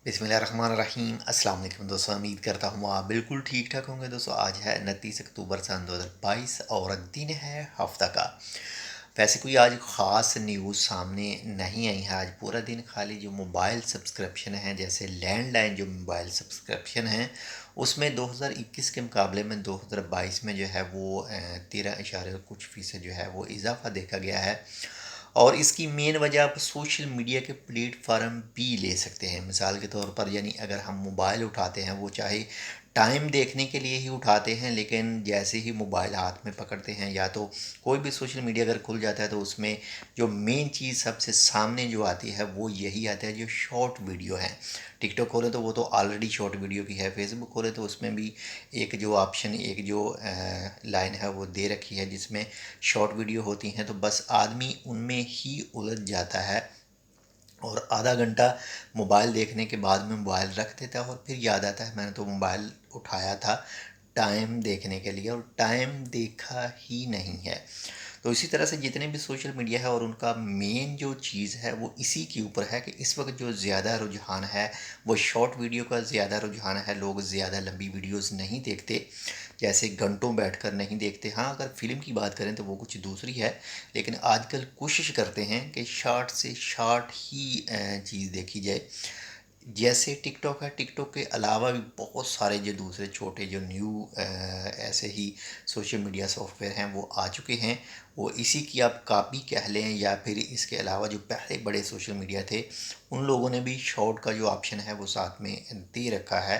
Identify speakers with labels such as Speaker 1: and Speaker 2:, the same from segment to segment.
Speaker 1: बिस्मिल्लाहिर्रहमानिर्रहीम। अस्सलाम वालेकुम दोस्तों, उम्मीद करता हूँ आप बिल्कुल ठीक ठाक होंगे। दोस्तों आज है 29 अक्टूबर सन 2022 और दिन है हफ्ता का। वैसे कोई आज ख़ास न्यूज़ सामने नहीं आई है। आज पूरा दिन खाली जो मोबाइल सब्सक्रिप्शन है, जैसे लैंडलाइन जो मोबाइल सब्सक्रिप्शन हैं, उसमें 2021 के मुकाबले में 2022 में जो है वो 13 इशारे कुछ % जो है वो इजाफ़ा देखा गया है। और इसकी मेन वजह आप सोशल मीडिया के प्लेटफॉर्म भी ले सकते हैं। मिसाल के तौर पर यानी अगर हम मोबाइल उठाते हैं, वो चाहे टाइम देखने के लिए ही उठाते हैं, लेकिन जैसे ही मोबाइल हाथ में पकड़ते हैं या तो कोई भी सोशल मीडिया अगर खुल जाता है तो उसमें जो मेन चीज़ सबसे सामने जो आती है वो यही आता है, जो शॉर्ट वीडियो है। टिकटॉक खोलें तो वो तो ऑलरेडी शॉर्ट वीडियो की है, फेसबुक खोलें तो उसमें भी एक जो ऑप्शन, एक जो लाइन है वो दे रखी है जिसमें शॉर्ट वीडियो होती हैं। तो बस आदमी उनमें ही उलझ जाता है और आधा घंटा मोबाइल देखने के बाद में मोबाइल रख देता है और फिर याद आता है मैंने तो मोबाइल उठाया था टाइम देखने के लिए, और टाइम देखा ही नहीं है। तो इसी तरह से जितने भी सोशल मीडिया है और उनका मेन जो चीज़ है वो इसी के ऊपर है कि इस वक्त जो ज़्यादा रुझान है वो शॉर्ट वीडियो का ज़्यादा रुझान है। लोग ज़्यादा लंबी वीडियोस नहीं देखते, जैसे घंटों बैठकर नहीं देखते। हाँ, अगर फ़िल्म की बात करें तो वो कुछ दूसरी है, लेकिन आजकल कोशिश करते हैं कि शॉर्ट से शॉर्ट ही चीज़ देखी जाए। जैसे टिकटॉक है, टिकटॉक के अलावा भी बहुत सारे जो दूसरे छोटे जो न्यू ऐसे ही सोशल मीडिया सॉफ्टवेयर हैं वो आ चुके हैं। वो इसी की आप कॉपी कह लें, या फिर इसके अलावा जो पहले बड़े सोशल मीडिया थे उन लोगों ने भी शॉर्ट का जो ऑप्शन है वो साथ में दे रखा है,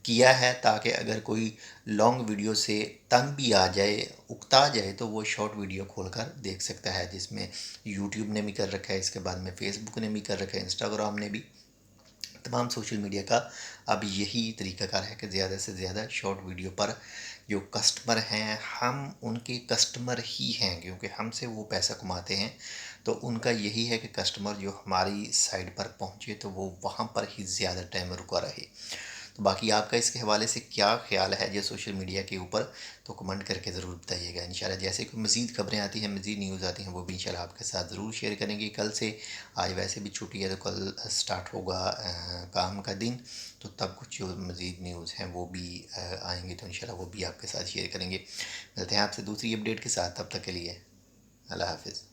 Speaker 1: किया है, ताकि अगर कोई लॉन्ग वीडियो से तंग भी आ जाए, उकता जाए, तो वो शॉर्ट वीडियो खोलकर देख सकता है। जिसमें यूट्यूब ने भी कर रखा है, इसके बाद में फेसबुक ने भी कर रखा है, इंस्टाग्राम ने भी। तमाम सोशल मीडिया का अब यही तरीक़ाकार है कि ज़्यादा से ज़्यादा शॉर्ट वीडियो पर जो कस्टमर हैं, हम उनके कस्टमर ही हैं क्योंकि हमसे वो पैसा कमाते हैं। तो उनका यही है कि कस्टमर जो हमारी साइड पर पहुँचे तो वो वहाँ पर ही ज़्यादा टाइम रुका रहे। तो बाकी आपका इसके हवाले से क्या ख़्याल है जो सोशल मीडिया के ऊपर, तो कमेंट करके ज़रूर बताइएगा। इंशाल्लाह जैसे कोई मज़ीद ख़बरें आती हैं, मज़ीद न्यूज़ आती हैं, वो भी इंशाल्लाह आपके साथ ज़रूर शेयर करेंगे। कल से, आज वैसे भी छुट्टी है तो कल स्टार्ट होगा काम का दिन, तो तब कुछ जो मज़ीद न्यूज़ हैं वो भी आएंगी, तो इंशाल्लाह वो भी आपके साथ शेयर करेंगे। मिलते हैं आपसे दूसरी अपडेट के साथ, तब तक के लिए अल्लाह हाफ़िज़।